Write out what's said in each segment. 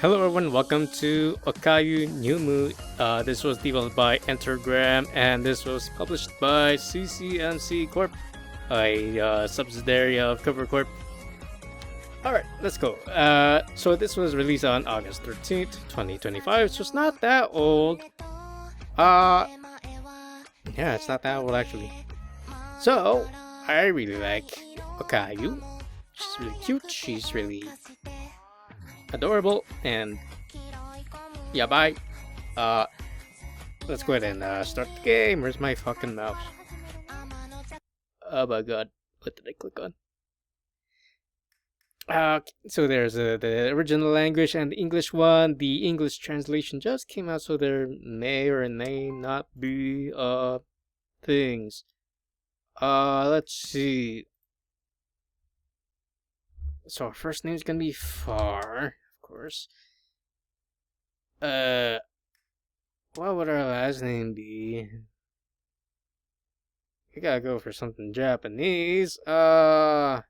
Hello everyone, welcome to Okayunyumu. This was developed by ENTERGRAM and this was published by CCMC Corp, a subsidiary of Corp. Alright, let's go. So this was released on August 13th, 2025, so it's not that old. Yeah, it's not that old actually. So, I really like Okayu. She's really cute, she's really adorable, and yeah, bye. Let's go ahead and start the game. Where's my fucking mouse? Oh my god, what did I click on? So there's the original language and the English one. The English translation just came out, so there may or may not be things. Let's see. So our first name's gonna be Far, of course. What would our last name be? We gotta go for something Japanese. Takada.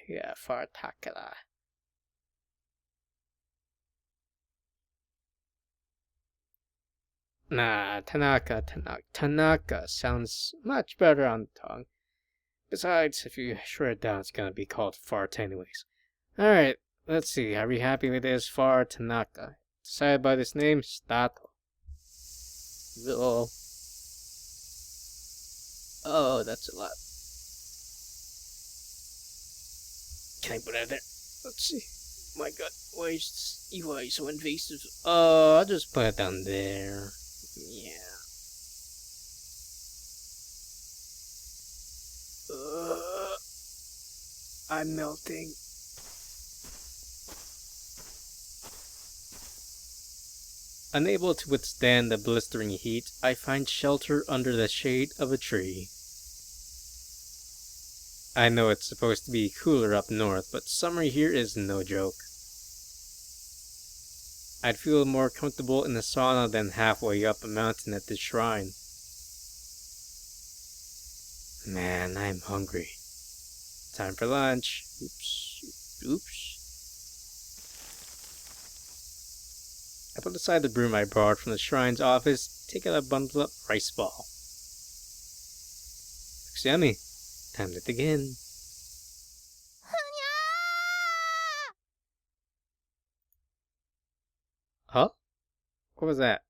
Yeah, Far Takada. Nah, Tanaka sounds much better on the tongue. Besides, if you short it down, it's gonna be called Fart anyways. Alright, let's see. Are we happy with this? Far Tanaka. Decided by this name, Stato. Oh, that's a lot. Can I put it there? Let's see. My god, why is this UI so invasive? I'll just put it down there. Yeah. I'm melting. Unable to withstand the blistering heat, I find shelter under the shade of a tree. I know it's supposed to be cooler up north, but summer here is no joke. I'd feel more comfortable in the sauna than halfway up a mountain at this shrine. Man, I'm hungry. Time for lunch. Oops. I put aside the broom I borrowed from the shrine's office, take out a bundle up rice ball. Looks yummy. Time to dig in. Huh? What was that?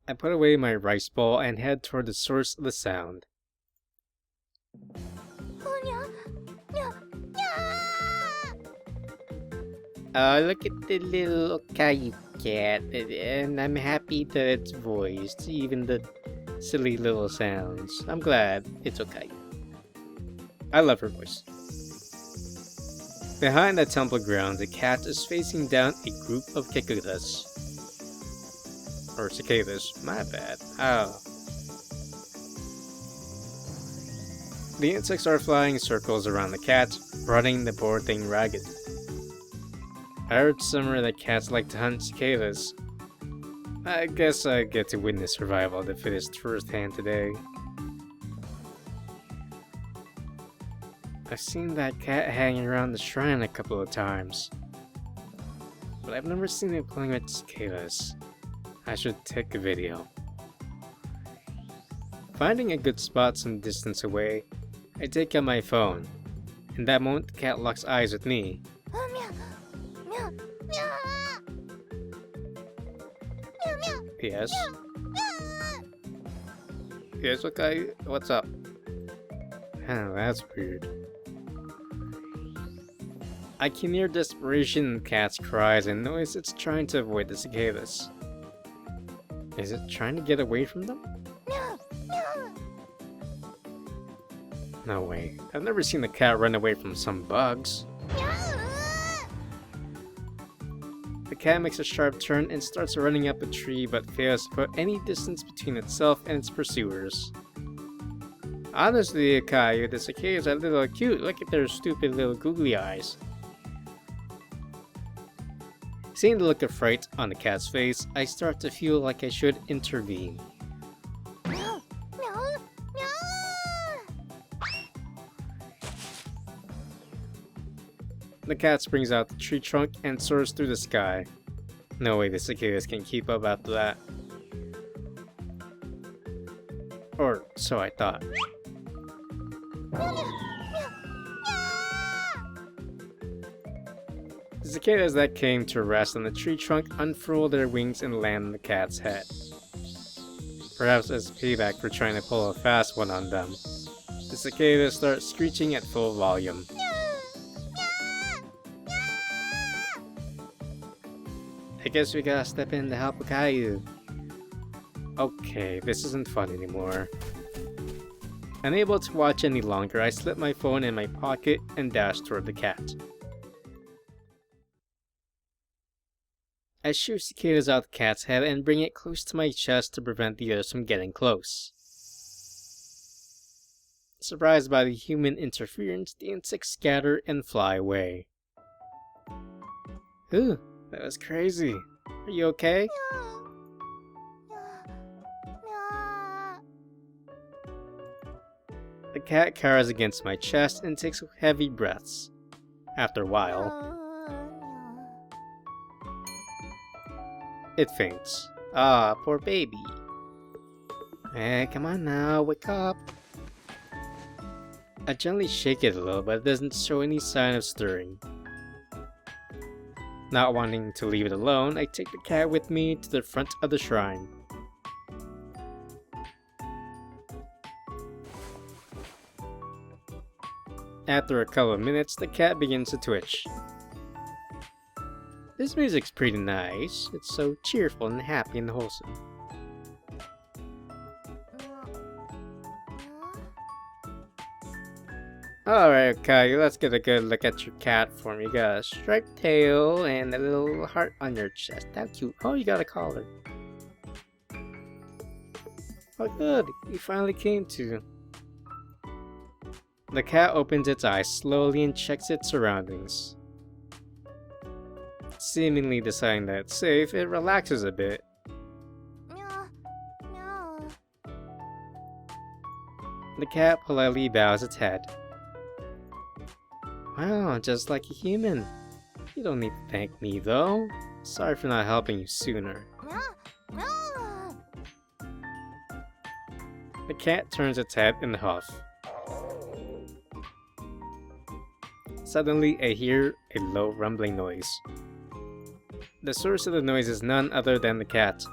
I put away my rice ball and head toward the source of the sound. Look at the little Okayu cat, and I'm happy that it's voiced, even the silly little sounds. I'm glad it's Okayu. I love her voice. Behind the temple grounds, a cat is facing down a group of kikudas. Or cicadas, my bad. Oh. The insects are flying circles around the cat, running the poor thing ragged. I heard somewhere that cats like to hunt cicadas. I guess I get to witness survival of the fittest firsthand today. I've seen that cat hanging around the shrine a couple of times, but I've never seen it playing with cicadas. I should take a video. Finding a good spot some distance away, I take out my phone. In that moment, the cat locks eyes with me. Yes? Yes, okay, what's up? Oh, that's weird. I can hear desperation in the cat's cries and noise it's trying to avoid the cicadas. Is it trying to get away from them? No way. I've never seen the cat run away from some bugs. The cat makes a sharp turn and starts running up a tree but fails to put any distance between itself and its pursuers. Honestly, Okayu, the cicadas are a little cute. Look at their stupid little googly eyes. Seeing the look of fright on the cat's face, I start to feel like I should intervene. The cat springs out the tree trunk and soars through the sky. No way the cicadas can keep up after that. Or so I thought. The cicadas that came to rest on the tree trunk unfurl their wings and land on the cat's head. Perhaps as payback for trying to pull a fast one on them, the cicadas start screeching at full volume. I guess we gotta step in to help Okayu. Okay, this isn't fun anymore. Unable to watch any longer, I slip my phone in my pocket and dash toward the cat. I shoot cicadas out the cat's head and bring it close to my chest to prevent the others from getting close. Surprised by the human interference, the insects scatter and fly away. Ooh, that was crazy. Are you okay? The cat cowers against my chest and takes heavy breaths. After a while, it faints. Ah, poor baby. Hey, come on now, wake up. I gently shake it a little, but it doesn't show any sign of stirring. Not wanting to leave it alone, I take the cat with me to the front of the shrine. After a couple of minutes, the cat begins to twitch. This music's pretty nice. It's so cheerful and happy and wholesome. Alright, Okayu, let's get a good look at your cat for me. You got a striped tail and a little heart on your chest. How cute. Oh, you got a collar. Oh good, you finally came to. The cat opens its eyes slowly and checks its surroundings. Seemingly deciding that it's safe, it relaxes a bit. The cat politely bows its head. Wow, just like a human. You don't need to thank me though. Sorry for not helping you sooner. The cat turns its head in a huff. Suddenly, I hear a low rumbling noise. The source of the noise is none other than the cat.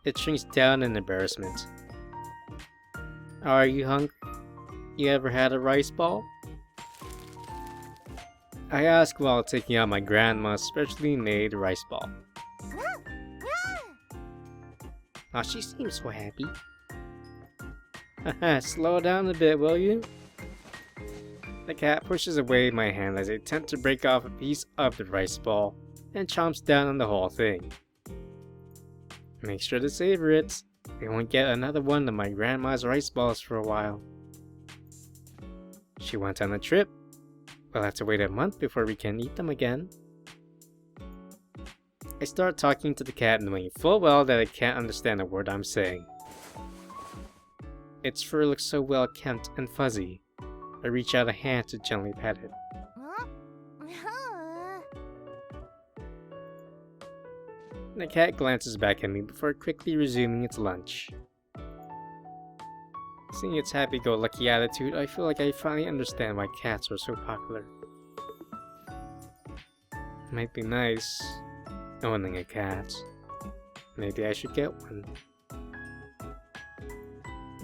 It shrinks down in embarrassment. Are you hungry? You ever had a rice ball? I ask while taking out my grandma's specially made rice ball. Aw, she seems so happy. Haha, slow down a bit, will you? The cat pushes away my hand as I attempt to break off a piece of the rice ball and chomps down on the whole thing. Make sure to savor it. We won't get another one of my grandma's rice balls for a while. She went on a trip. We'll have to wait a month before we can eat them again. I start talking to the cat knowing full well that it can't understand a word I'm saying. Its fur looks so well kempt and fuzzy. I reach out a hand to gently pet it. The cat glances back at me before quickly resuming its lunch. Seeing its happy-go-lucky attitude, I feel like I finally understand why cats are so popular. Might be nice owning a cat. Maybe I should get one.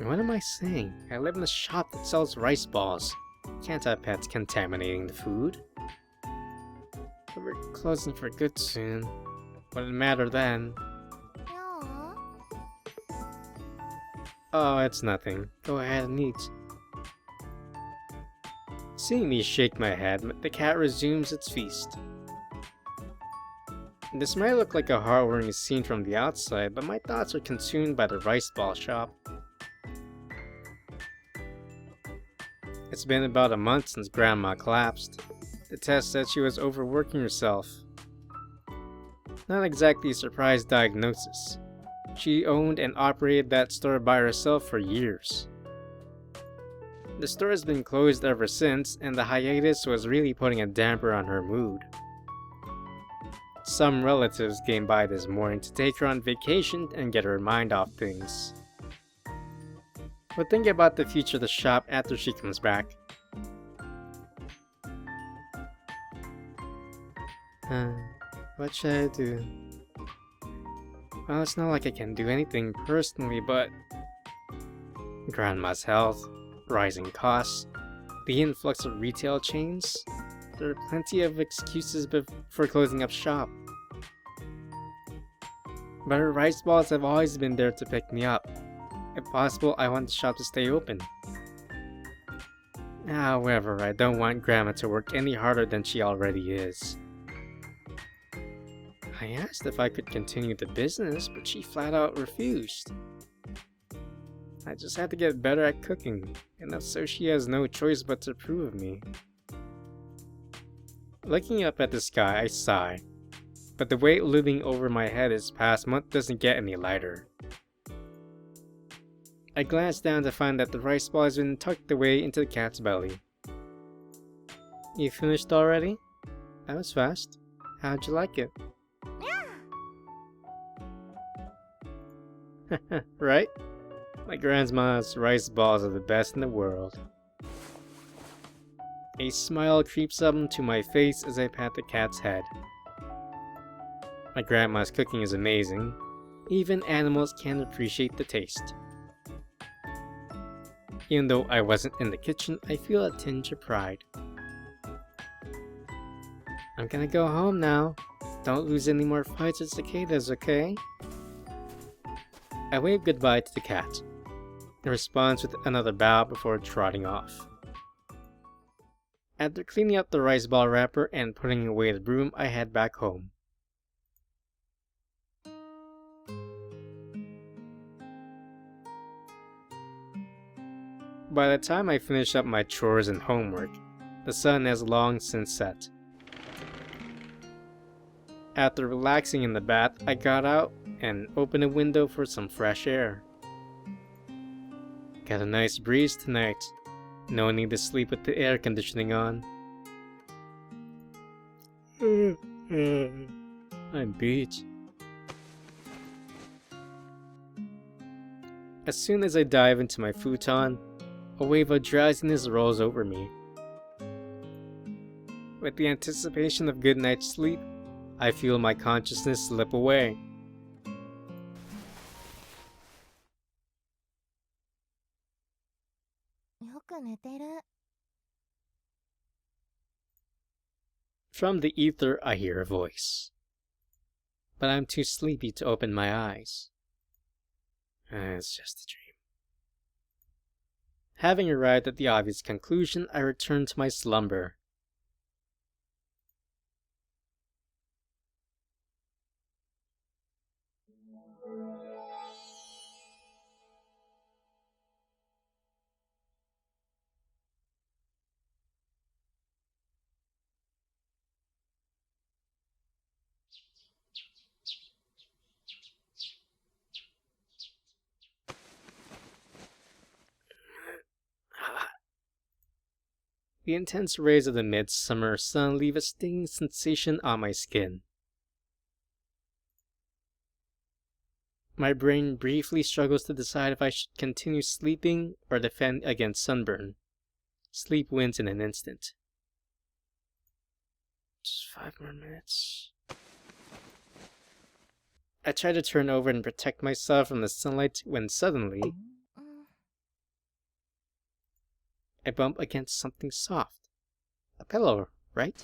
What am I saying? I live in a shop that sells rice balls. Can't have pets contaminating the food. But we're closing for good soon. Wouldn't matter then. Oh, it's nothing. Go ahead and eat. Seeing me shake my head, the cat resumes its feast. This might look like a heartwarming scene from the outside, but my thoughts are consumed by the rice ball shop. It's been about a month since Grandma collapsed. The test said she was overworking herself. Not exactly a surprise diagnosis. She owned and operated that store by herself for years. The store has been closed ever since, and the hiatus was really putting a damper on her mood. Some relatives came by this morning to take her on vacation and get her mind off things. We'll think about the future of the shop after she comes back. What should I do? Well, it's not like I can do anything personally, but Grandma's health, rising costs, the influx of retail chains, there are plenty of excuses for closing up shop. But her rice balls have always been there to pick me up. If possible, I want the shop to stay open. However, I don't want Grandma to work any harder than she already is. I asked if I could continue the business, but she flat out refused. I just had to get better at cooking, and so she has no choice but to approve of me. Looking up at the sky, I sigh, but the weight looming over my head this past month doesn't get any lighter. I glance down to find that the rice ball has been tucked away into the cat's belly. You finished already? That was fast. How'd you like it? Right? My grandma's rice balls are the best in the world. A smile creeps up to my face as I pat the cat's head. My grandma's cooking is amazing. Even animals can appreciate the taste. Even though I wasn't in the kitchen, I feel a tinge of pride. I'm gonna go home now. Don't lose any more fights with cicadas, okay? I wave goodbye to the cat. It responds with another bow before trotting off. After cleaning up the rice ball wrapper and putting away the broom, I head back home. By the time I finish up my chores and homework, the sun has long since set. After relaxing in the bath, I got out and opened a window for some fresh air. Got a nice breeze tonight. No need to sleep with the air conditioning on. I'm beat. As soon as I dive into my futon, a wave of drowsiness rolls over me. With the anticipation of good night's sleep, I feel my consciousness slip away. From the ether, I hear a voice. But I'm too sleepy to open my eyes. It's just a dream. Having arrived at the obvious conclusion, I return to my slumber. The intense rays of the midsummer sun leave a stinging sensation on my skin. My brain briefly struggles to decide if I should continue sleeping or defend against sunburn. Sleep wins in an instant. Just 5 more minutes. I try to turn over and protect myself from the sunlight when suddenly I bump against something soft. A pillow, right?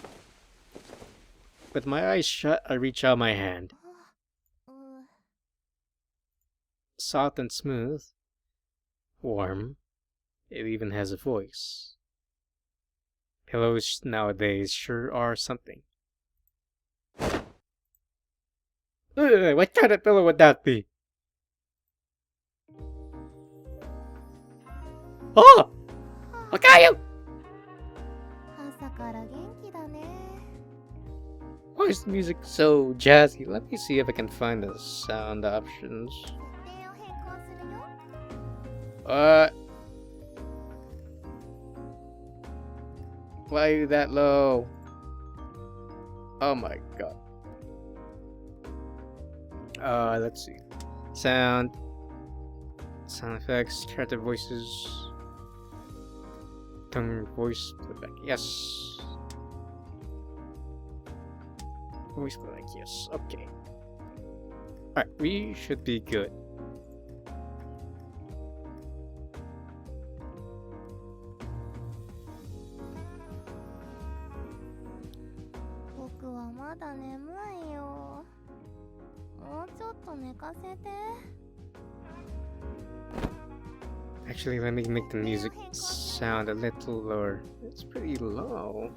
With my eyes shut, I reach out my hand. Soft and smooth. Warm. It even has a voice. Pillows nowadays sure are something. What kind of pillow would that be? Oh! Okayu! Why is the music so jazzy? Let me see if I can find the sound options. Why are you that low? Oh my god. Let's see. Sound effects, character voices, tone, voice playback. Yes. Voice playback. Yes. Okay. Alright, we should be good. Actually, let me make the music sound a little lower. It's pretty low.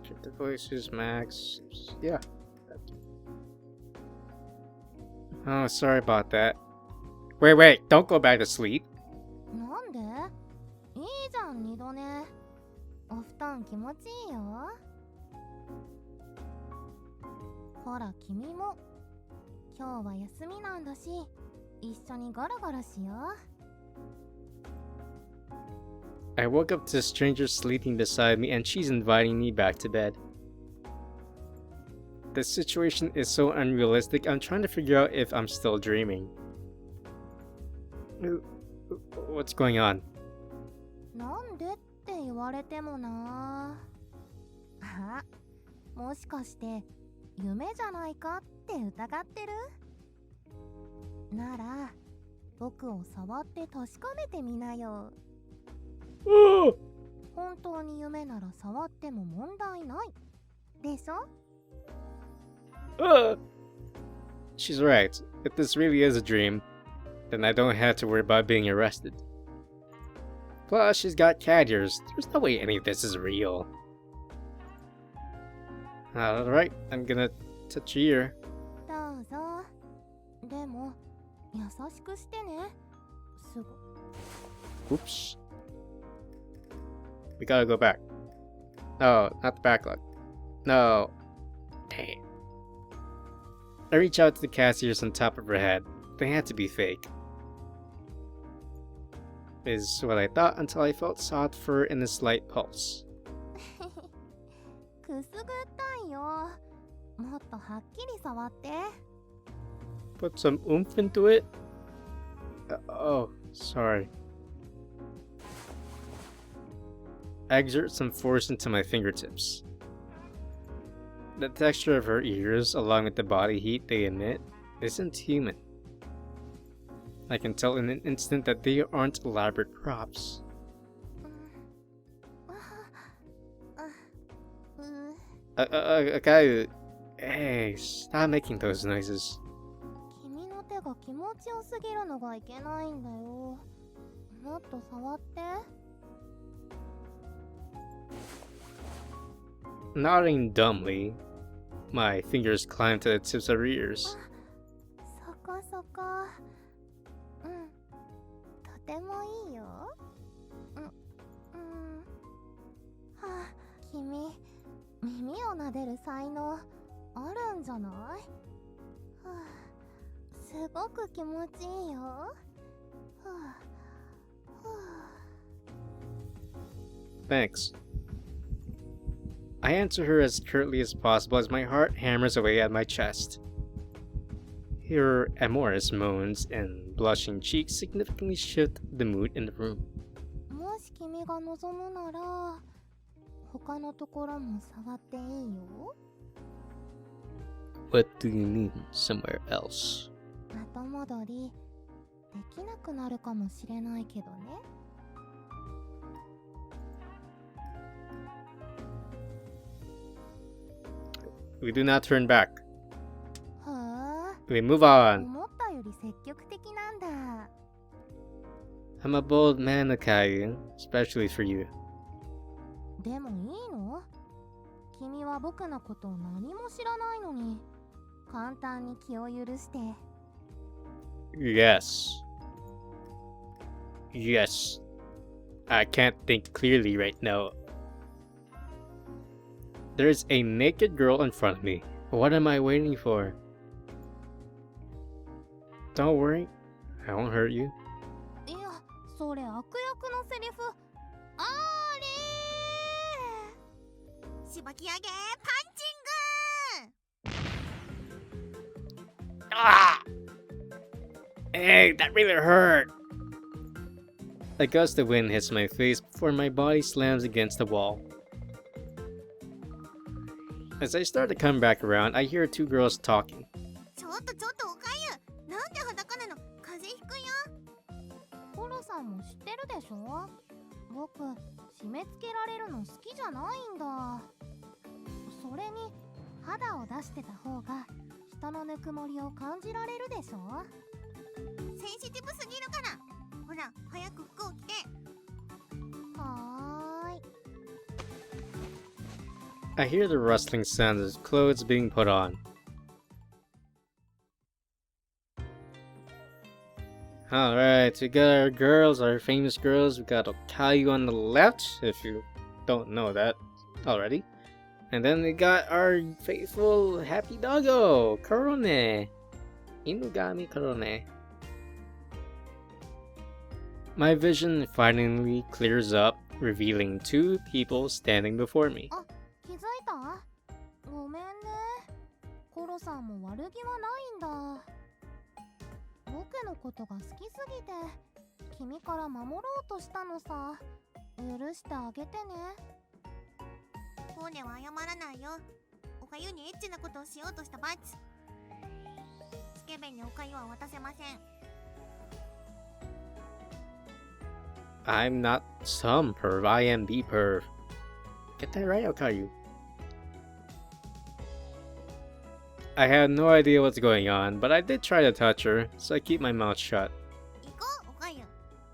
Check the voices, max. Yeah. Oh, sorry about that. Wait, don't go back to sleep. なんで？いいじゃん、二度寝。お布団気持ちいいよ。ほら、君も。今日は休みなんだし、一緒にゴロゴロしよう。I woke up to a stranger sleeping beside me and she's inviting me back to bed. The situation is so unrealistic, I'm trying to figure out if I'm still dreaming. What's going on? なんでって言われてもなあ、もしかして夢じゃないかって疑ってる？なら僕を触って確かめてみなよ。本当に夢なら触っても問題ないでしょ？She's right. If this really is a dream, then I don't have to worry about being arrested. Plus, she's got cat ears. There's no way any of this is real. Alright, I'm gonna touch your ear. どうぞ。でも優しくしてね。Oops. We gotta go back. No, not the backlog. No. Dang it. I reach out to the cat's ears on top of her head. They had to be fake. Is what I thought until I felt soft fur and a slight pulse. くすぐったいよ。もっとはっきり触って。Put some oomph into it? Oh, sorry. I exert some force into my fingertips. The texture of her ears, along with the body heat they emit, isn't human. I can tell in an instant that they aren't elaborate props. Okayu, hey, stop making those noises. 君の手が気持ちよすぎるのがいけないんだよ。もっと触って。Nodding dumbly, my fingers climb to the tips of her ears. そこそこ。とてもいいよ。はあ、君、耳を撫でる才能あるんじゃない？はあ、すごく気持ちいいよ。はあ、Thanks. I answer her as curtly as possible as my heart hammers away at my chest. Her amorous moans and blushing cheeks significantly shift the mood in the room. もし君が望むなら、他のところも触っていいよ。What do you mean, somewhere else? 後戻りできなくなるかもしれないけどね。We do not turn back. はあ、 We move on. 思ったより積極的なんだ。I'm a bold man, Okayu, especially for you. でもいいの？君は僕のことを何も知らないのに、簡単に気を許して。Yes. Yes. I can't think clearly right now. There's a naked girl in front of me. What am I waiting for? Don't worry. I won't hurt you. いや、それ悪役のセリフあれー。しばき上げパンチング。 Ah! Hey, that really hurt! A gust of wind hits my face before my body slams against the wall. As I start to come back around, I hear two girls talking. ちょっとおかゆ、なんで裸なの？風邪ひくよ。コロさんも知ってるでしょ？僕、締め付けられるの好きじゃないんだ。それに、肌を出してた方が人のぬくもりを感じられるでしょ？センシティブすぎるから。ほら、早く服を着て。はーい。 I hear the rustling sounds of clothes being put on. Alright, we got our girls, our famous girls. We got Okayu on the left, if you don't know that already. And then we got our faithful happy doggo, Korone. Inugami Korone. My vision finally clears up, revealing two people standing before me. あ、気づいた？ごめんね。コロさんも悪気はないんだ。僕のことが好きすぎて君から守ろうとしたのさ。許してあげてね。ポーネは謝らないよ。おかゆにエッチなことをしようとした罰。スケベにおかゆは渡せません。 I'm not some perv, I am the perv. Get that right, Okayu. I had no idea what's going on, but I did try to touch her, so I keep my mouth shut. 行こう、おかゆ。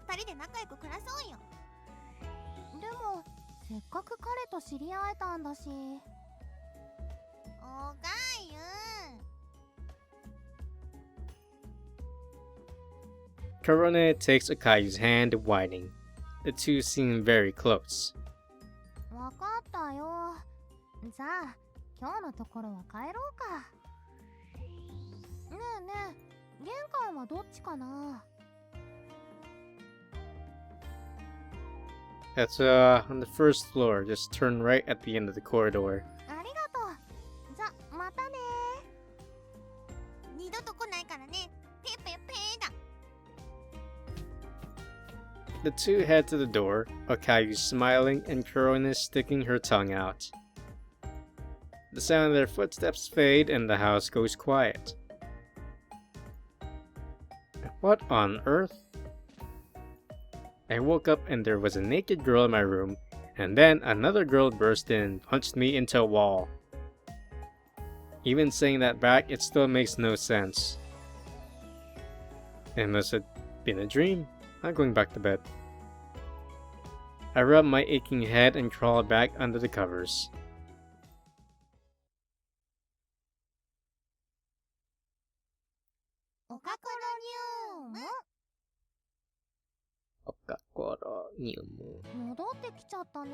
二人で仲良く暮らそうよ。でも、せっかく彼と知り合えたんだし。おかゆ。Korone takes Okayu's hand, whining. The two seem very close. わかったよ。じゃあ、今日のところは帰ろうか。ねえねえ、玄関はどっちかな？ That's on the first floor. Just turn right at the end of the corridor. ありがとう。じゃ、またね。二度と来ないからね。ペーペーペーだ。 The two head to the door, Okayu smiling and Korone sticking her tongue out. The sound of their footsteps fade and the house goes quiet. What on earth? I woke up and there was a naked girl in my room, and then another girl burst in and punched me into a wall. Even saying that back, it still makes no sense. It must have been a dream. I'm going back to bed. I rubbed my aching head and crawled back under the covers. Okayunyumu. 戻ってきちゃったね。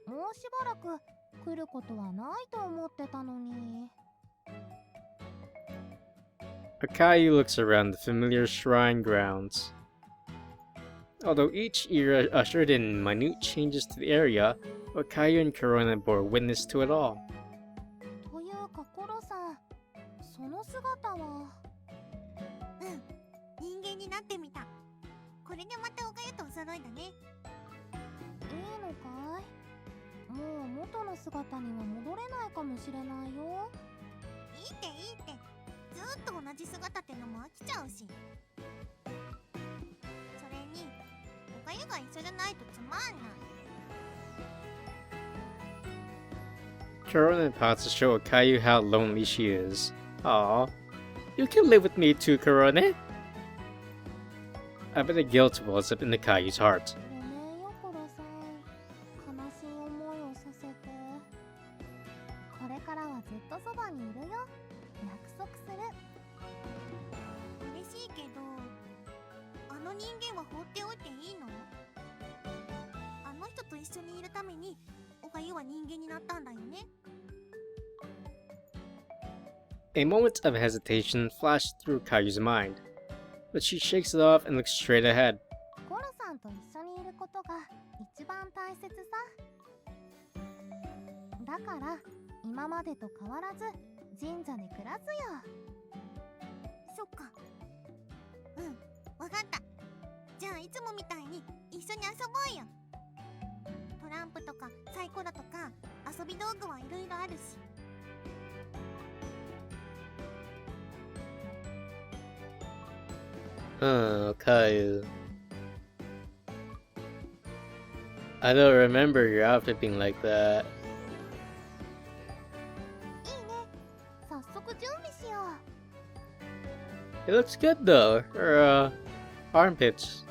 もうしばらく来ることはないと思ってたのに。 Okayu looks around the familiar shrine grounds. Although each era ushered in minute changes to the area, Okayu and Korone bore witness to it all. というかコロさん、その姿は。うん、人間になってみた。これでまたおかゆとお揃いだね。いいのかい？もう元の姿には戻れないかもしれないよ。いいっていいって。ずっと同じ姿ってのも飽きちゃうし。それに、おかゆが一緒じゃないとつまんない。 Korone pats to show Okayu how lonely she is. Aw, you can live with me too, Korone. A bit of guilt wells up in Okayu's heart. ごめんよコロさん。悲しい思いをさせて。これからはずっとそばにいるよ。約束する。嬉しいけど、あの人間は放っておいていいの？あの人と一緒にいるために、おかゆは人間になったんだよね。 A moment of hesitation flashed through Okayu's mind, but she shakes it off and looks straight ahead. までと変わらず神社で暮らすよ。そっか。うん、わかった。じゃあいつもみたいに一緒に遊ぼうよ。トランプとかサイコロとか遊び道具はいろいろあるし。Okayu. I don't remember your outfit being like that. いいね。早速準備しよう。 It looks good though. Her armpits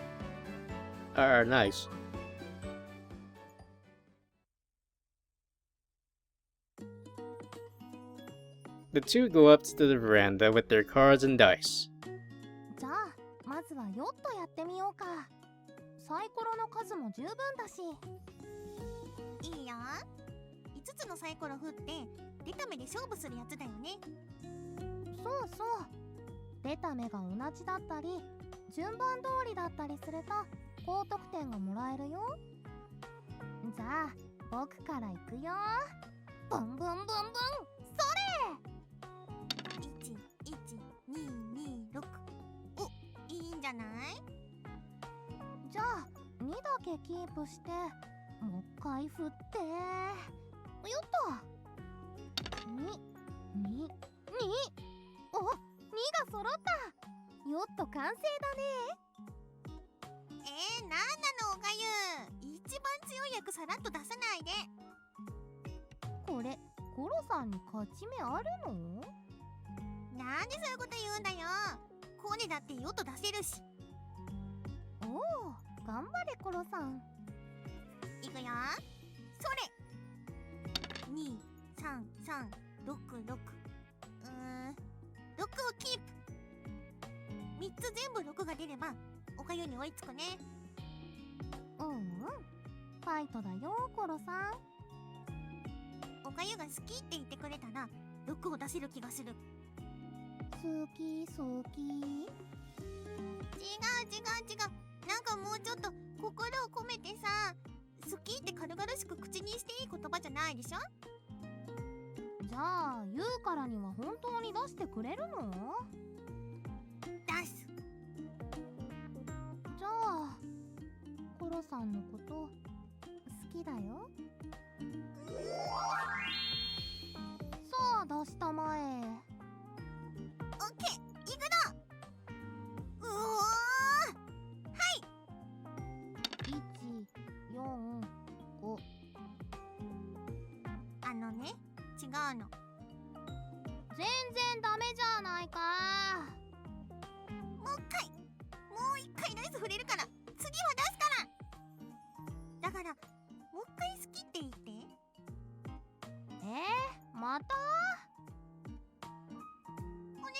are nice. The two go up to the veranda with their cards and dice. じゃあまずはヨットやってみようか。サイコロの数も十分だし。いいよ。5つのサイコロ振って出た目で勝負するやつだよね。そうそう。出た目が同じだったり順番通りだったりすると高得点がもらえるよ。じゃあ僕から行くよ。ブンブンブンブン、それ。11226。お、いいんじゃない？じゃあ2だけキープしてもう一回振って、よっと。2お、2が揃った。よっと完成だね。なんなのおかゆ。一番強い役さらっと出さないで。これコロさんに勝ち目あるの？なんでそういうこと言うんだよ。コーネだってヨット出せるし。おお、頑張れコロさん。いくよ。それ。23366。6をキープ。3つ全部6が出ればおかゆに追いつくね。ファイトだよコロさん。おかゆが好きって言ってくれたら6を出せる気がする。好き好き。違う。なんかもうちょっと心を込めてさ、好きって軽々しく口にしていい言葉じゃないでしょ。じゃあ言うからには本当に出してくれるの？出す。じゃあコロさんのこと好きだよ。さあ出したまえ。オッケー、いくぞ。うおー、はい。145。違うの。全然ダメじゃないか。もう一回ダイス振れるから次は出すから。だからもう一回好きって言って。また？お願い。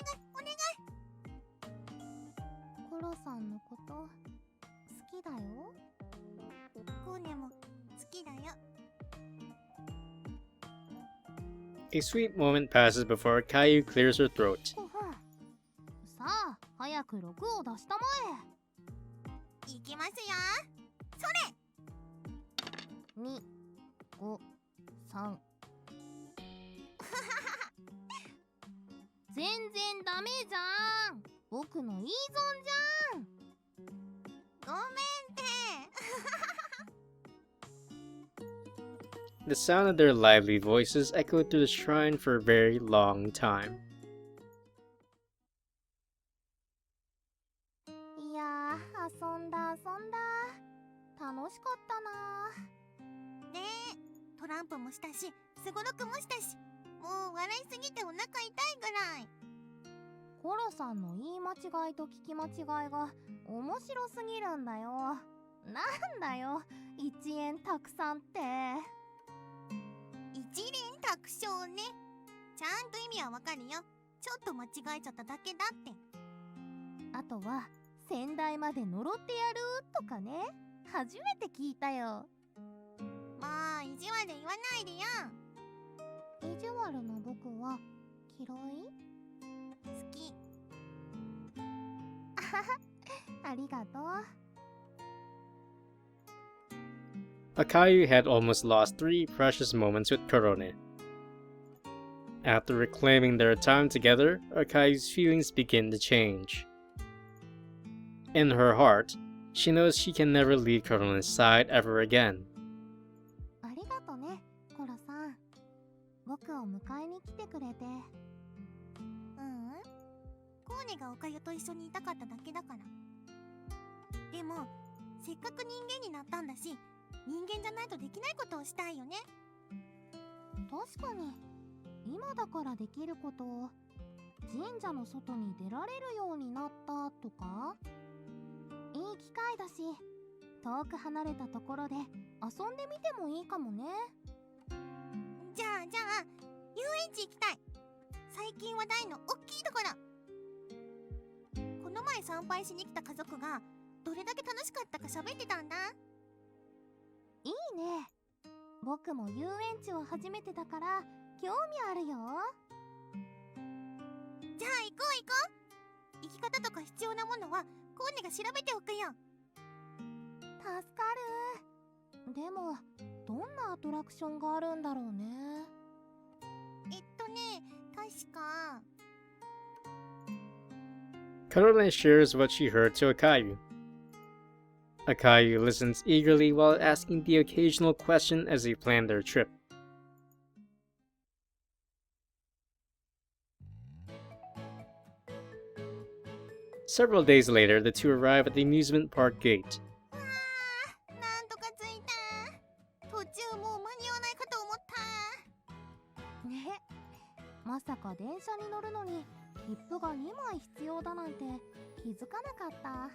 コロさんのこと好きだよ。コーネも好きだよ。A sweet moment passes before Caillou clears her throat. さあ早く6を出したまいきますよ。それ。え。253。全然ダメじゃん。僕のいいゾンじゃん。ごめんって。The sound of their lively voices echoed through the shrine for a very long time. いやー、遊んだ。楽しかったな。ねえ、トランプもしたし、すごろくもしたし、もう笑いすぎてお腹痛いぐらい。コロさんの言い間違いと聞き間違いが面白すぎるんだよ。なんだよ、1円たくさんって。一連卓勝ね。ちゃんと意味はわかるよ。ちょっと間違えちゃっただけだって。あとは先代まで呪ってやるとかね、初めて聞いたよ。もう意地悪言わないでよ。意地悪な僕は嫌い？好き。ありがとう。Okayu had almost lost 3 precious moments with Korone. After reclaiming their time together, Okayu's feelings begin to change. In her heart, she knows she can never leave Korone's side ever again. ありがとね、コロさん。僕を迎えに来てくれて。コーネがおかゆと一緒にいたかっただけだから。でもせっかく人間になったんだし、人間じゃないとできないことをしたいよね。確かに、今だからできることを、神社の外に出られるようになったとか。いい機会だし、遠く離れたところで遊んでみてもいいかもね。じゃあ遊園地行きたい。最近話題の大きいところ。この前参拝しに来た家族がどれだけ楽しかったか喋ってたんだ。いいね。僕も遊園地は初めてだから興味あるよ。じゃあ行こう。行き方とか必要なものはコーネが調べておくよ。助かる。でもどんなアトラクションがあるんだろうね。確かKorone shares what she heard to Okayu. Okayu listens eagerly while asking the occasional question as they plan their trip. Several days later, the two arrive at the amusement park gate. なんとか着いた。途中もう間に合わないかと思った。ね、まさか電車に乗るのに切符が2枚必要だなんて気づかなかった。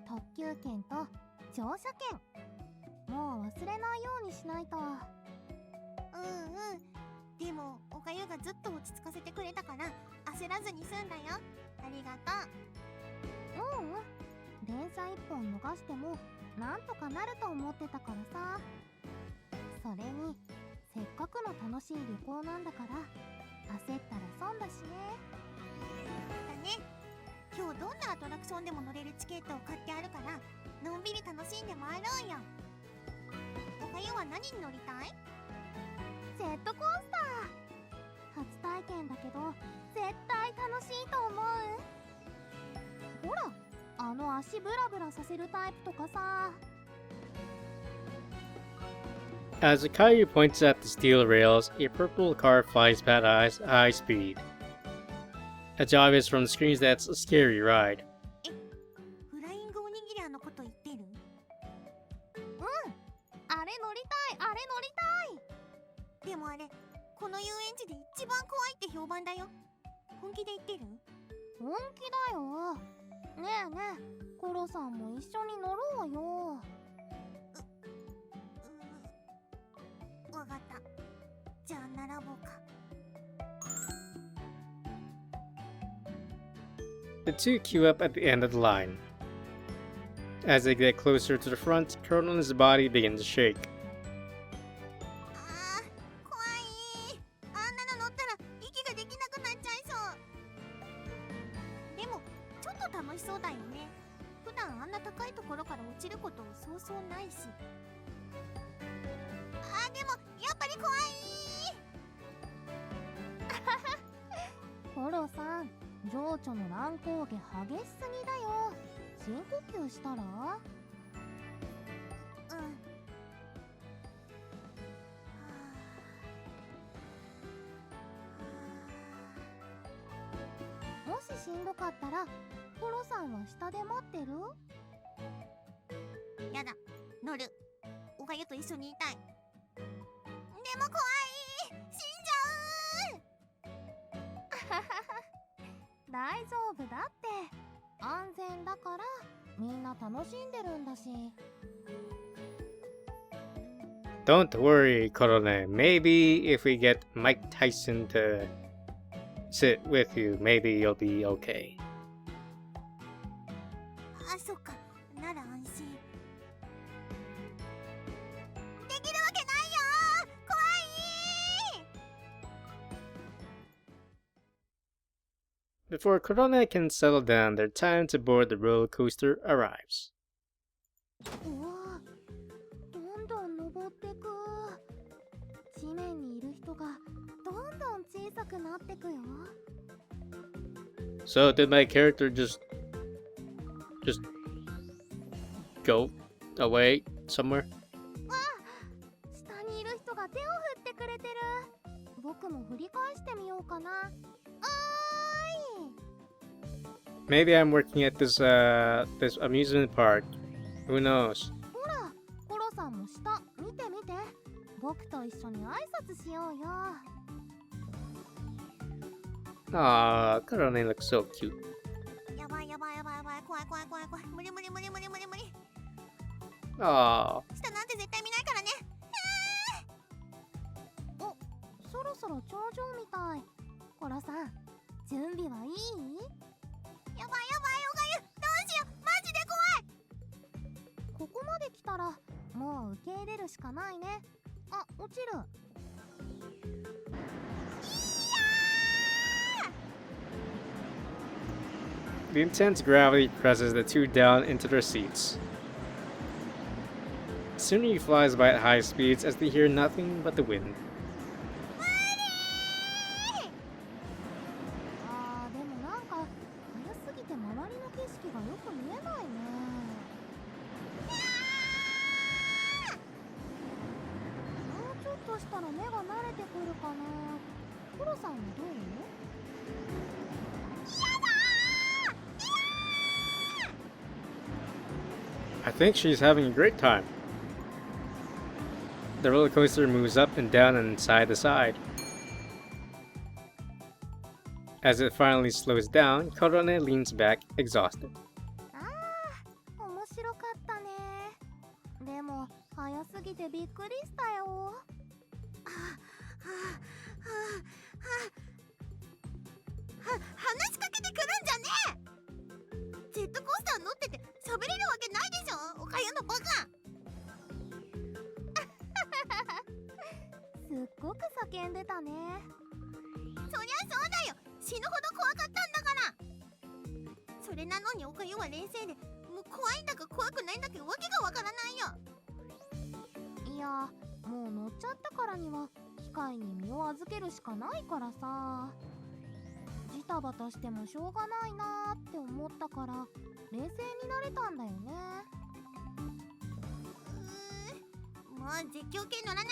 特急券と乗車券、もう忘れないようにしないと。でもおかゆがずっと落ち着かせてくれたから焦らずに済んだよ。ありがとう。電車1本逃してもなんとかなると思ってたからさ。それにせっかくの楽しい旅行なんだから焦ったら損だしね。だね。今日どんなアトラクションでも乗れるチケットを買ってあるからのんびり楽しんで回ろうよ。おかゆは何に乗りたい？ジェットコースター。初体験だけど絶対楽しいと思う。ほら、あの足ブラブラさせるタイプとかさ。As Okayu points at the steel rails, a purple car flies past high speed. It's obvious from the screens that it's a scary ride. フライングおにぎり屋のこと言ってる？あれ乗りたい、あれ乗りたい。でもあれ、この遊園地で一番怖いって評判だよ。本気で言ってる？本気だよ。ねえねえ、コロさんも一緒に乗ろうよ。わかった。じゃあ並ぼうか。The two queue up at the end of the line. As they get closer to the front, Korone's body begins to shake. 怖い。あんなの乗ったら息ができなくなっちゃいそう。でもちょっと楽しそうだよね。普段あんな高いところから落ちることそうそうないし。でもやっぱり怖い。コロさん、情緒の乱高下激しすぎだよ。深呼吸したら？もししんどかったらコロさんは下で待ってる？やだ、乗る。おかゆと一緒にいたい。でも怖い。死んじゃう。大丈夫だって。安全だからみんな楽しんでるんだし。 Don't worry, Korone. Maybe if we get Mike Tyson to sit with you, maybe you'll be okay. そっか。なら安心。できるわけないよ。怖い。Before Korone can settle down, their time to board the roller coaster arrives. うわ、どんどん登ってく。地面にいる人がどんどん小さくなってくよ。 So did my character just go away somewhere? 下にいる人が手を振ってくれてる。僕も振り返してみようかな。Maybe I'm working at this amusement park. Who knows? ほら、コロさんも下見て見て。僕と一緒に挨拶しようよ。 Aw, Karone looks so cute. やばいやばいやばいやばい、怖い怖い怖い怖い、無理無理無理無理無理無理。 Aw. 下なんて絶対見ないからね。お、そろそろ頂上みたい。コロさん、準備はいい？やばいやばい、おかゆ、どうしよう、マジで怖い。ここまで来たらもう受け入れるしかないね。あ、落ちる。 The intense gravity presses the two down into their seats. Soon he flies by at high speeds as they hear nothing but the wind. あー、でもなんか早すぎて周りの景色がよく見えないね。もうちょっとしたら目が慣れてくるかな。コロさんはどう？ I think she's having a great time. The roller coaster moves up and down and side to side. As it finally slows down, Korone leans back, exhausted. あー、面白かったね。でも早すぎてびっくりしたよ。話しかけてくるんじゃねえ。ジェットコースター乗ってて喋れるわけないでしょ、おかゆのバカ。すっごく叫んでたね。そりゃそうだよ、死ぬほど怖かったんだから。それなのにおかゆは冷静で、もう怖いんだか怖くないんだかわけがわからないよ。いや、もう乗っちゃったからには機械に身を預けるしかないからさ。ジタバタしてもしょうがないなーって思ったから冷静になれたんだよね。もう絶叫系乗らない、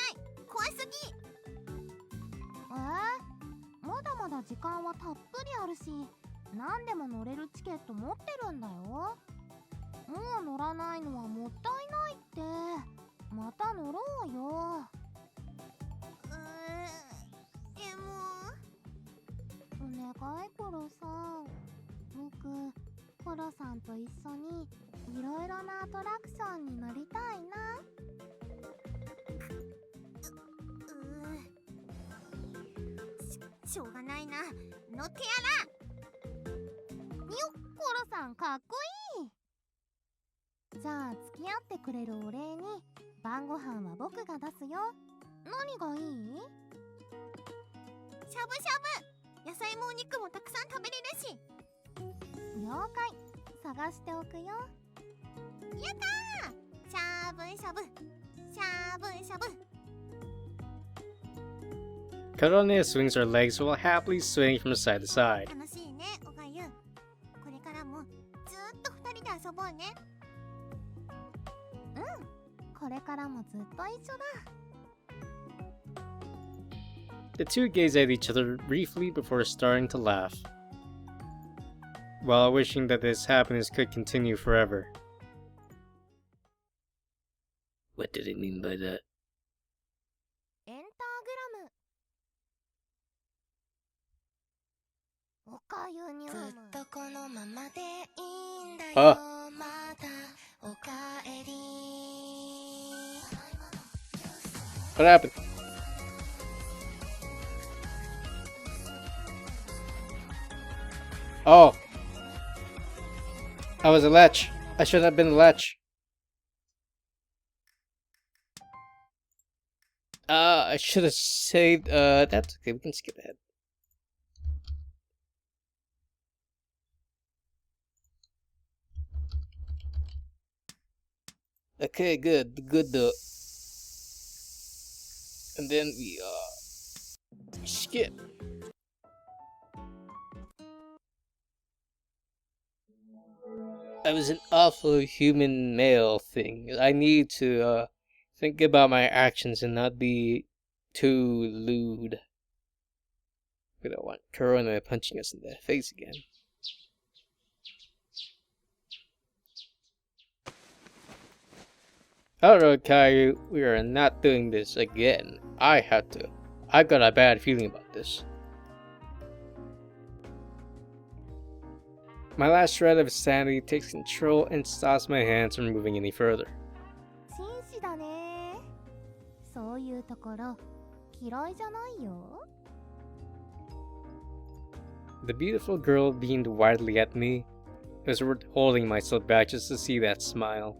怖すぎ。まだまだ時間はたっぷりあるし、何でも乗れるチケット持ってるんだよ。もう乗らないのはもったいないって。また乗ろうよ。でもお願いコロさん。僕、コロさんと一緒にいろいろなアトラクションに乗りたいな。しょうがないな、乗ってやら。よっ、コロさんかっこいい。じゃあ付き合ってくれるお礼に晩ご飯は僕が出すよ。何がいい？しゃぶしゃぶ、野菜もお肉もたくさん食べれるし。了解、探しておくよ。やったー、しゃぶしゃぶしゃぶしゃぶ。 Korone swings her legs while happily swaying from side to side. 楽しいね、おかゆ。これからもずっと二人で遊ぼうね。これからもずっと一緒だ。 The two gaze at each other briefly before starting to laugh, while wishing that this happiness could continue forever. What did it mean by that? エンターグラム。おかゆにゅむ。ずっとこのままでいいんだよ。あ、またおかえり。 What happened? Oh. I was a lech. I should have been a lech. I should have saved, that's okay, we can skip ahead. Okay, good though. And then we, Skip. I was an awful human male thing. I need to think about my actions and not be too lewd. We don't want Corona punching us in the face again. Alright, Caillou, we are not doing this again. I've got a bad feeling about this. My last shred of sanity takes control and stops my hands from moving any further. 紳士だね。そういうところ嫌いじゃないよ。The beautiful girl beamed widely at me. It was worth holding myself back just to see that smile.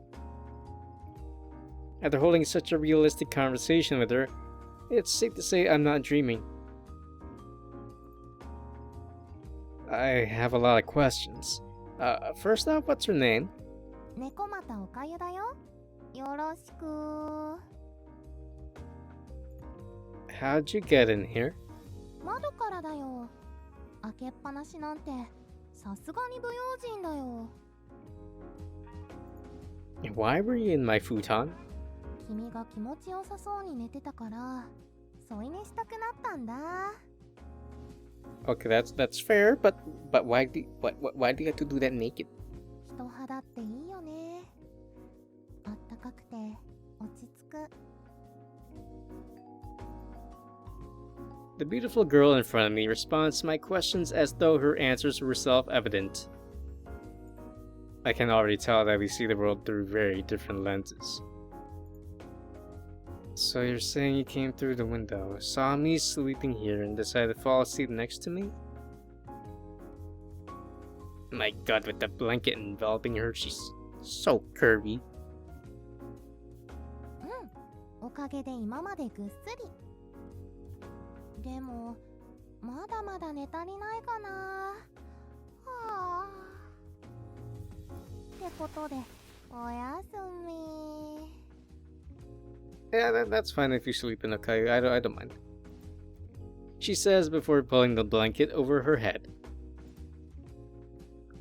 After holding such a realistic conversation with her, it's safe to say I'm not dreaming. I have a lot of questions. First off, what's her name? Nekomata Okayu だよ。よろしく。How'd you get in here? 窓からだよ。開けっぱなしなんてさすがに不用心だよ。Why were you in my futon? 君が気持ちよさそうに寝てたから添い寝したくなったんだ。Okay, that's fair, but why do you have to do that naked? 人肌っていいよね。あったかくて落ち着く。The beautiful girl in front of me responds to my questions as though her answers were self-evident. I can already tell that we see the world through very different lenses. So you're saying you came through the window, saw me sleeping here, and decided to fall asleep next to me? My god, with the blanket enveloping her, she's so curvy. うん、おかげで今までぐっすり。でも、まだまだ寝足りないかな。はあ。ってことで、おやすみ。Yeah, that's fine if you sleep in Okayu. I don't mind. She says before pulling the blanket over her head.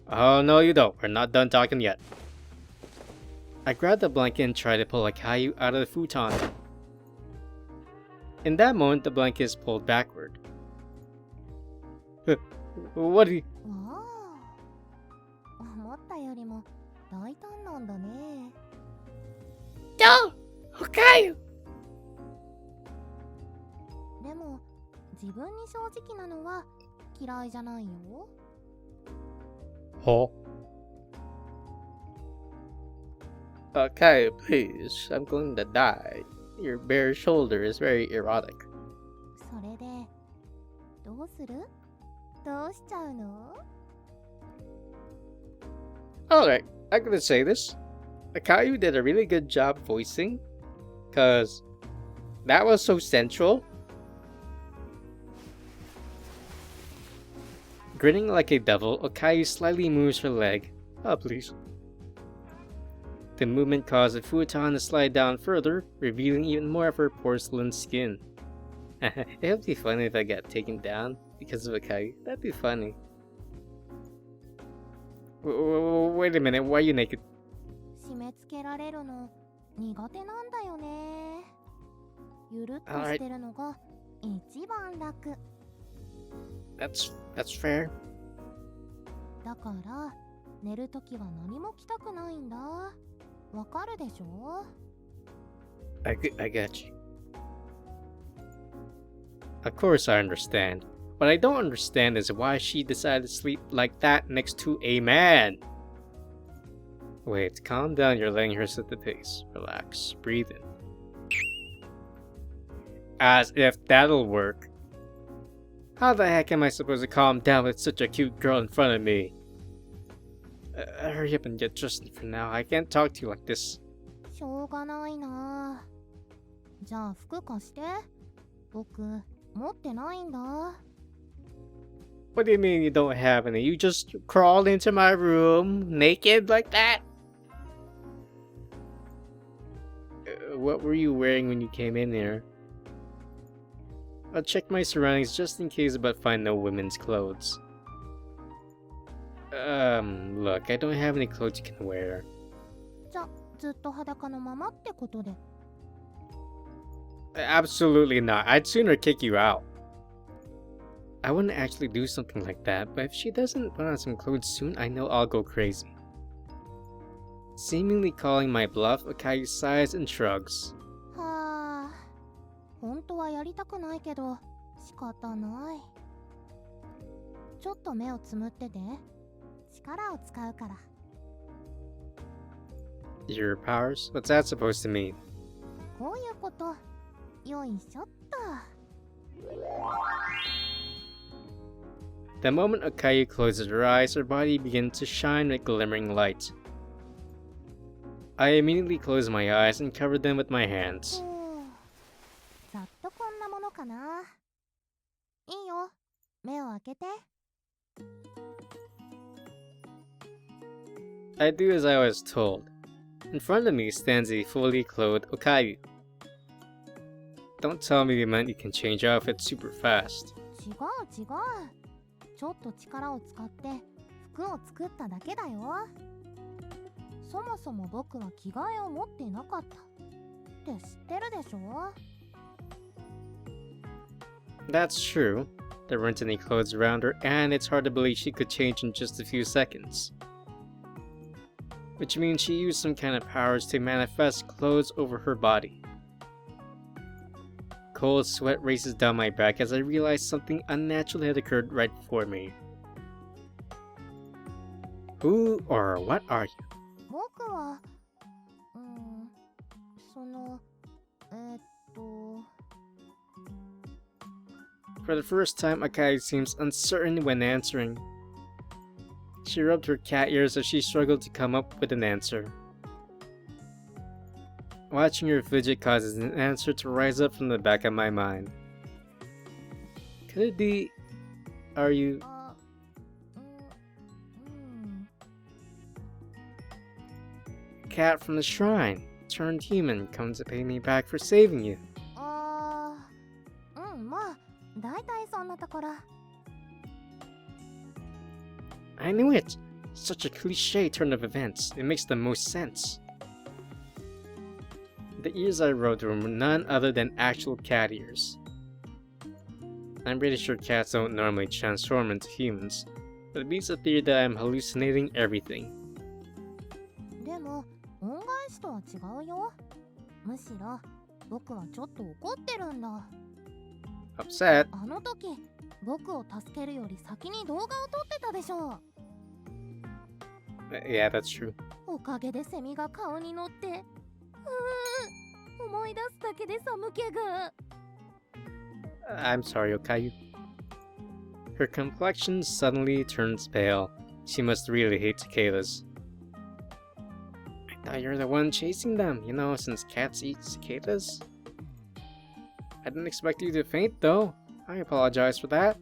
Oh, no you don't. We're not done talking yet. I grab the blanket and try to pull Okayu out of the futon. In that moment, the blanket is pulled backward. What do you... わあ。思ったよりも大胆なんだね。No! Okayu! でも、自分に正直なのは嫌いじゃないよ。Huh? Okayu, please. I'm going to die. Your bare shoulder is very erotic. それで、どうする？どうしちゃうの？ Alright, I'm gonna say this. Okayu did a really good job voicing. Cause that was so central. Grinning like a devil, Okayu slightly moves her leg. Oh, please. The movement caused the futon to slide down further, revealing even more of her porcelain skin. It would be funny if I got taken down because of Okayu. That'd be funny. Wait a minute, why are you naked? 締め付けられるの苦手なんだよね。ゆるっとしてるのが一番楽。That's fair. だから寝るときは何も着たくないんだ。わかるでしょ？ I got you. Of course I understand. What I don't understand is why she decided to sleep like that next to a man. Wait, calm down, you're letting her set the pace. Relax, breathe in. As if that'll work. How the heck am I supposed to calm down with such a cute girl in front of me? Hurry up and get dressed for now. I can't talk to you like this. しょうがないな。じゃあ服貸して。僕持ってないんだ。What do you mean you don't have any? You just crawled into my room naked like that? What were you wearing when you came in here? I'll check my surroundings just in case but find no women's clothes. Look, I don't have any clothes you can wear. じゃ、ずっと裸のままってことで。 Absolutely not. I'd sooner kick you out. I wouldn't actually do something like that, but if she doesn't put on some clothes soon, I know I'll go crazy. Seemingly calling my bluff, Okayu sighs and shrugs. はあ、本当はやりたくないけど仕方ない。ちょっと目をつむってて。力を使うから。 Your powers? What's that supposed to mean? こういうこと。よいしょっと。 The moment Okayu closes her eyes, her body begins to shine with glimmering light. I immediately close my eyes and cover them with my hands. ざっとこんなものかな。いいよ、目を開けて。 I do as I was told. In front of me stands a fully clothed Okayu. Don't tell me you meant you can change outfits super fast. 違う違う。ちょっと力を使って服を作っただけだよ。そもそも僕は着替えを持っていなかったって知ってるでしょ。 That's true. There weren't any clothes around her, and it's hard to believe she could change in just a few seconds. Which means she used some kind of powers to manifest clothes over her body. Cold sweat races down my back as I realize something unnatural had occurred right before me. Who or what are you? 僕は、その、For the first time, Okayu seems uncertain when answering. She rubbed her cat ears as she struggled to come up with an answer. Watching her fidget causes an answer to rise up from the back of my mind. Could it be... Are you... Cat from the shrine, turned human, come to pay me back for saving you. まあ、だいたいそんなところ。 I knew it! Such a cliche turn of events. It makes the most sense. The ears I rubbed were none other than actual cat ears. I'm pretty sure cats don't normally transform into humans, but it beats the theory that I'm hallucinating everything. でも、恩返しとは違うよ。むしろ、僕はちょっと怒ってるんだ。 Upset? あの時、僕を助けるより先に動画を撮ってたでしょ。 Yeah, that's true. おかげでセミが顔に乗って、思い出すだけで寒気が。 I'm sorry, Okayu. Her complexion suddenly turns pale. She must really hate cicadas. I thought you were the one chasing them, you know, since cats eat cicadas. I didn't expect you to faint, though. I apologize for that.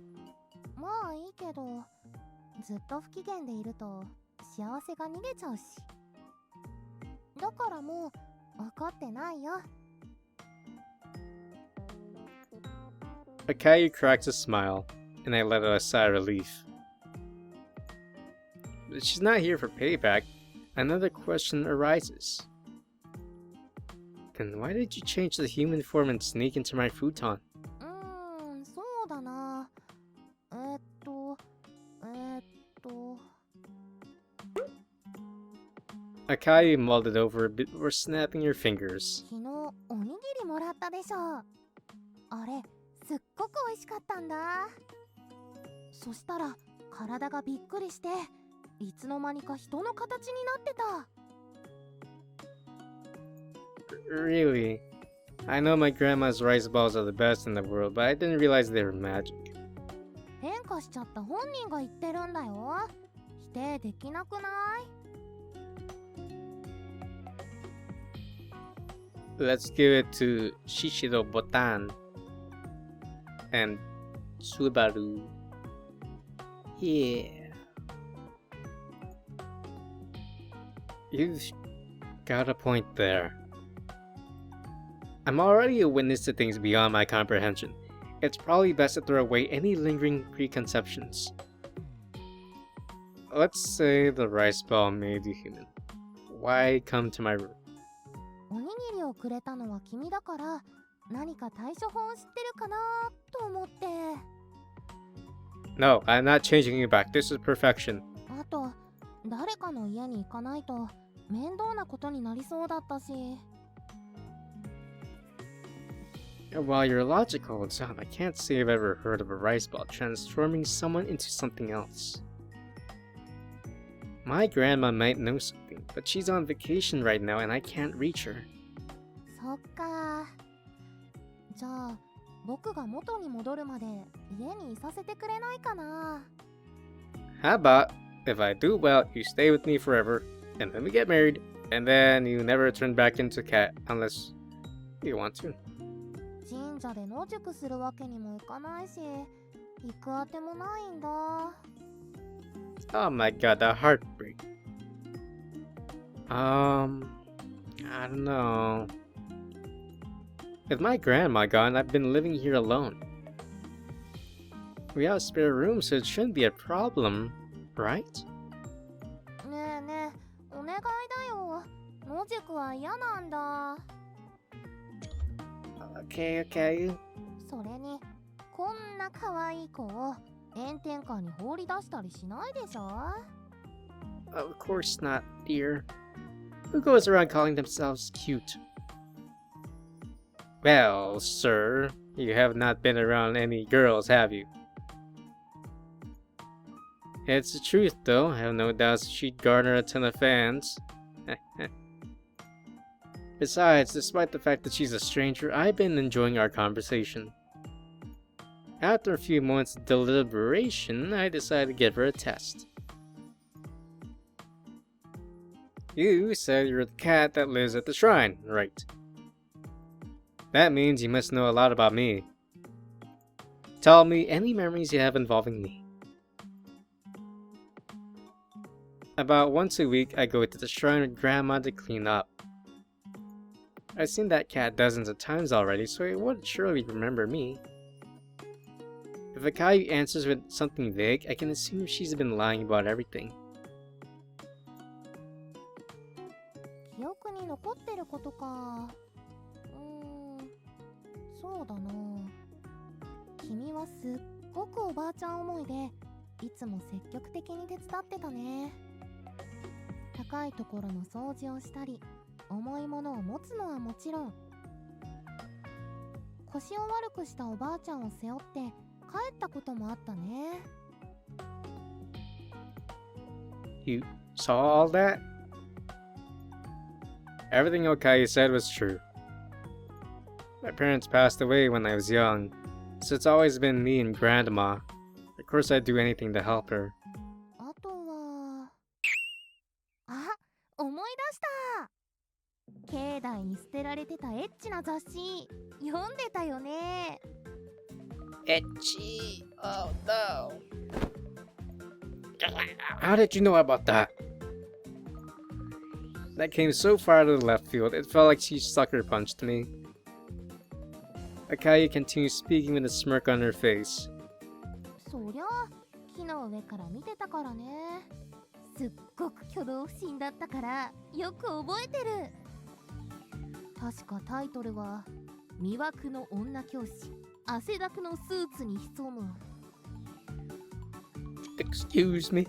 まあいいけど、ずっと不機嫌でいると幸せが逃げちゃうし。だからもう怒ってないよ。 Okayu cracks a smile, and I let out a sigh of relief. But she's not here for payback. Another question arises. Then why did you change the human form and sneak into my futon? そうだな。Okayu mulled it over a bit before snapping her fingers. 昨日おにぎりもらったでしょ。あれ、すっごく美味しかったんだ。そしたら体がびっくりして、いつの間にか人の形になってた。 Really? I know my grandma's rice balls are the best in the world, but I didn't realize they were magic. 変化しちゃった本人が言ってるんだよ。否定できなくない？ Let's give it to Shishiro Botan and Subaru. Yeah. You've got a point there. I'm already a witness to things beyond my comprehension, it's probably best to throw away any lingering preconceptions. Let's say the rice ball made you human. Why come to my room? おにぎりをくれたのは君だから、何か対処法を知ってるかなと思って。No, I'm not changing you back. This is perfection. あと、誰かの家に行かないと面倒なことになりそうだったし。While you're logical, John, I can't say I've ever heard of a rice ball transforming someone into something else. My grandma might know something, but she's on vacation right now and I can't reach her. そっか。じゃあ、僕が元に戻るまで家にいさせてくれないかな。How about, if I do well, you stay with me forever, and then we get married, and then you never turn back into a cat, unless you want to. 神社で野宿するわけにもいかないし、行くあてもないんだ。Oh my god, that heartbreak. I don't know. With my grandma gone, I've been living here alone. We have a spare room, so it shouldn't be a problem, right? ねえねえ、お願いだよ。野宿は嫌なんだ。Okay, okay. それに、こんな可愛い子を炎天下に放り出したりしないでしょ。 Of course not, dear. Who goes around calling themselves cute? Well, sir, you have not been around any girls, have you? It's the truth, though. I have no doubts she'd garner a ton of fans. Besides, despite the fact that she's a stranger, I've been enjoying our conversation. After a few moments of deliberation, I decided to give her a test. You said you're the cat that lives at the shrine, right? That means you must know a lot about me. Tell me any memories you have involving me. About once a week, I go to the shrine with Grandma to clean up. I've seen that cat dozens of times already, so it would surely remember me. If Okayu answers with something vague, I can assume she's been lying about everything. 記憶に残ってることか。そうだな。君はすっごくおばあちゃん思いで、いつも積極的に手伝ってたね。高いところの掃除をしたり、重いものを持つのはもちろん、腰を悪くしたおばあちゃんを背負って帰ったこともあったね。You saw all that? Everything Okayu said was true. My parents passed away when I was young, so it's always been me and Grandma. Of course I'd do anything to help her. あとは、あ、思い出した。境内に捨てられてたエッチな雑誌、読んでたよね。Etchy. Oh no. How did you know about that? That came so far to the left field, it felt like she sucker punched me. Okayu continued speaking with a smirk on her face. そりゃ、木の上から見てたからね。すっごく挙動不審だったから、よく覚えてる。確かタイトルは、魅惑の女教師、汗だくのスーツに潜む。Excuse me.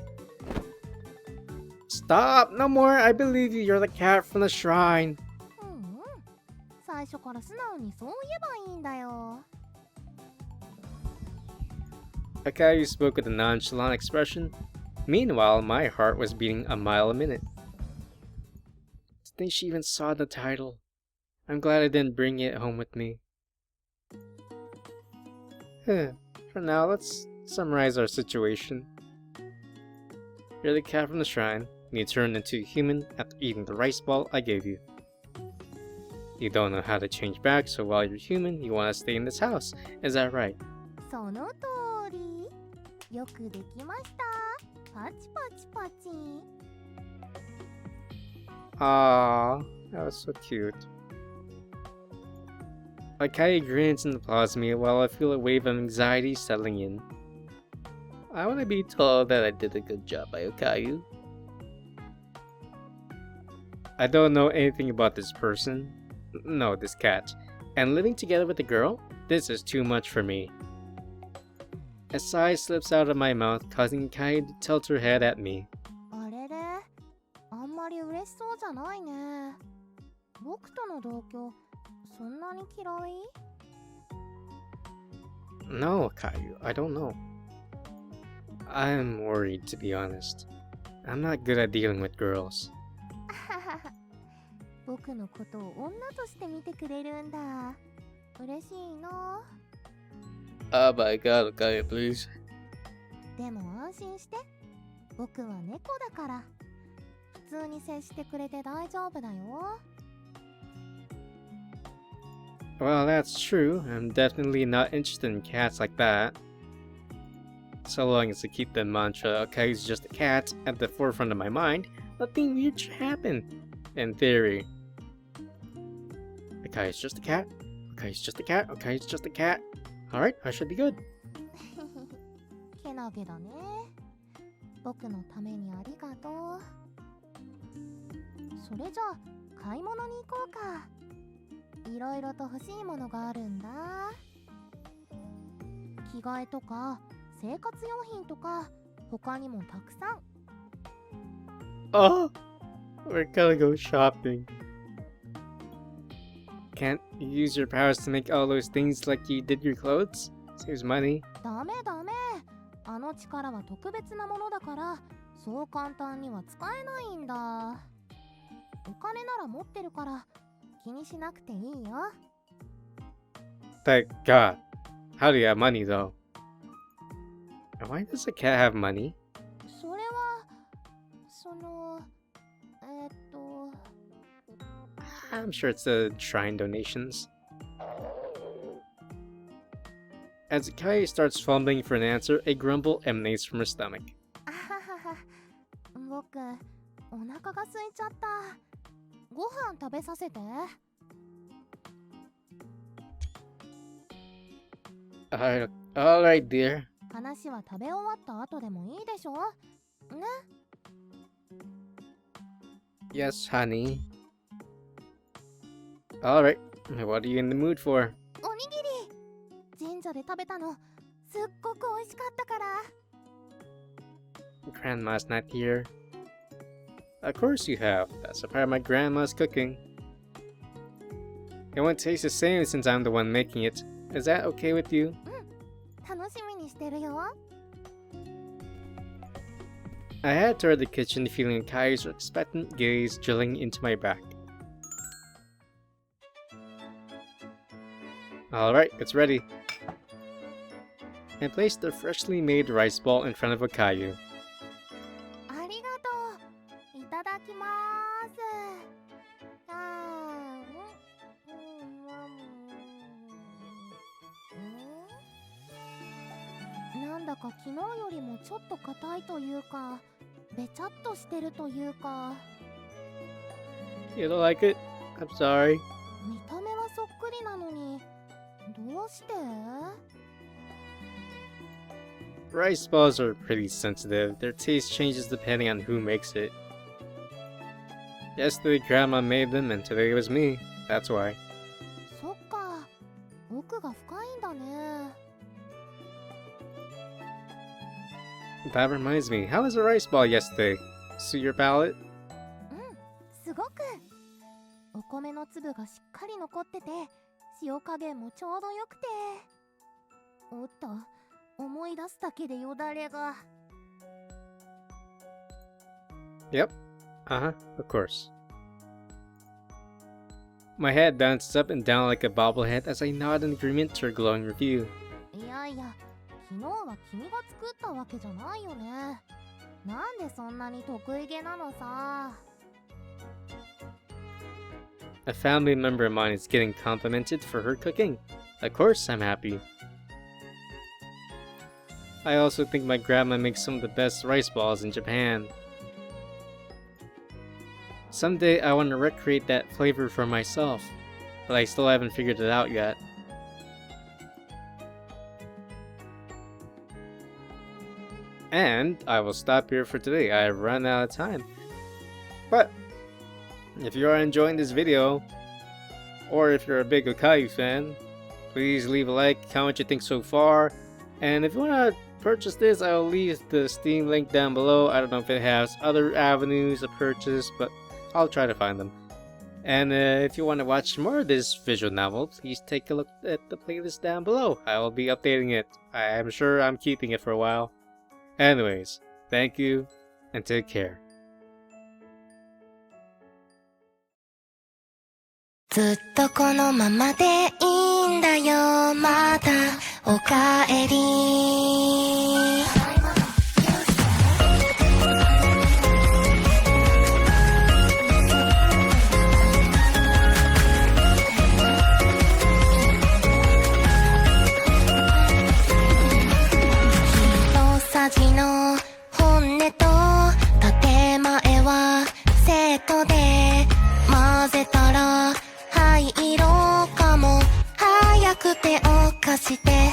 Stop! No more! I believe you. You're the cat from the shrine. 最初から素直にそう言えばいいんだよ。Okayu spoke with a nonchalant expression. Meanwhile, my heart was beating a mile a minute. To think she even saw the title. I'm glad I didn't bring it home with me. For now, let's summarize our situation. You're the cat from the shrine, and you turned into a human after eating the rice ball I gave you. You don't know how to change back, so while you're human, you want to stay in this house. Is that right? その通り。よくできました。パチパチパチ。Aww, that was so cute. Okayu grins and applauds me while I feel a wave of anxiety settling in. I want to be told that I did a good job by Okayu. I don't know anything about this person. No, this cat. And living together with a girl? This is too much for me. A sigh slips out of my mouth, causing Okayu to tilt her head at me. あれれ、あんまり嬉しそうじゃないね。僕との同居、そんなに嫌い？ No, Okayu, I don't know. I'm worried, to be honest. I'm not good at dealing with girls. 僕のことを女として見てくれるんだ。嬉しいな。Oh my god, Okayu, please. でも安心して。僕は猫だから。普通に接してくれて大丈夫だよ。Well, that's true. I'm definitely not interested in cats like that. So long as I keep the mantra, Okayu's just a cat, at the forefront of my mind, nothing weird should happen. In theory. Okayu's just a cat. Okayu's just a cat. Okayu's just a cat. Alright, I should be good. けなげだね。僕のためにありがとう。それじゃあ買い物に行こうか。いろいろと欲しいものがあるんだ。着替えとか生活用品とか他にもたくさん。Oh, we're gonna go shopping. Can't you use your powers to make all those things like you did your clothes? Saves money. ダメダメ。あの力は特別なものだからそう簡単には使えないんだ。お金なら持ってるから気にしなくていいよ。Thank God. How do you have money though? And why does a cat have money? それはそのI'm sure it's the shrine donations. As Okayu starts fumbling for an answer, a grumble emanates from her stomach. あははは。僕お腹が空いちゃった。ご飯食べさせて。Alright, dear. 話は食べ終わった後でもいいでしょ？ね？ Yes, honey. Alright, what are you in the mood for? おにぎり！神社で食べたのすっごく美味しかったから。Grandma's not here. Of course you have. That's a part of my grandma's cooking. It won't taste the same since I'm the one making it. Is that okay with you? 楽しみにしてるよ。I head toward the kitchen, feeling Okayu's expectant gaze drilling into my back. Alright, it's ready. I placed the freshly made rice ball in front of Okayu. ありがとう。いただきまーす。なんだか昨日よりもちょっと硬いというか、べちゃっとしてるというか。You don't like it? I'm sorry. 見た目はそっくりなのに、どうして？ Rice balls are pretty sensitive. Their taste changes depending on who makes it. Yesterday Grandma made them and today it was me. That's why. そっか、奥が深いんだね。That reminds me, how was the rice ball yesterday? Suit your palate? すごく。お米の粒がしっかり残ってて、塩加減もちょうどよくて。おっと、思い出すだけでよだれが。Yep. Uh-huh, of course. My head bounces up and down like a bobblehead as I nod in agreement to her glowing review. いやいや、昨日は君が作ったわけじゃないよね。なんでそんなに得意げなのさ。A family member of mine is getting complimented for her cooking. Of course, I'm happy. I also think my grandma makes some of the best rice balls in Japan. Someday I want to recreate that flavor for myself, but I still haven't figured it out yet. And I will stop here for today. I've run out of time. But if you are enjoying this video, or if you're a big Okayu fan, please leave a like, comment what you think so far. And if you want to purchase this, I'll leave the Steam link down below. I don't know if it has other avenues of purchase, but I'll try to find them. And if you want to watch more of this visual novel, please take a look at the playlist down below. I will be updating it. I am sure I'm keeping it for a while. Anyways, thank you and take care. ずっとこのままでいいんだよまたおかえり一さじの本音と建前はセットで混ぜたら灰色かも早く手を貸して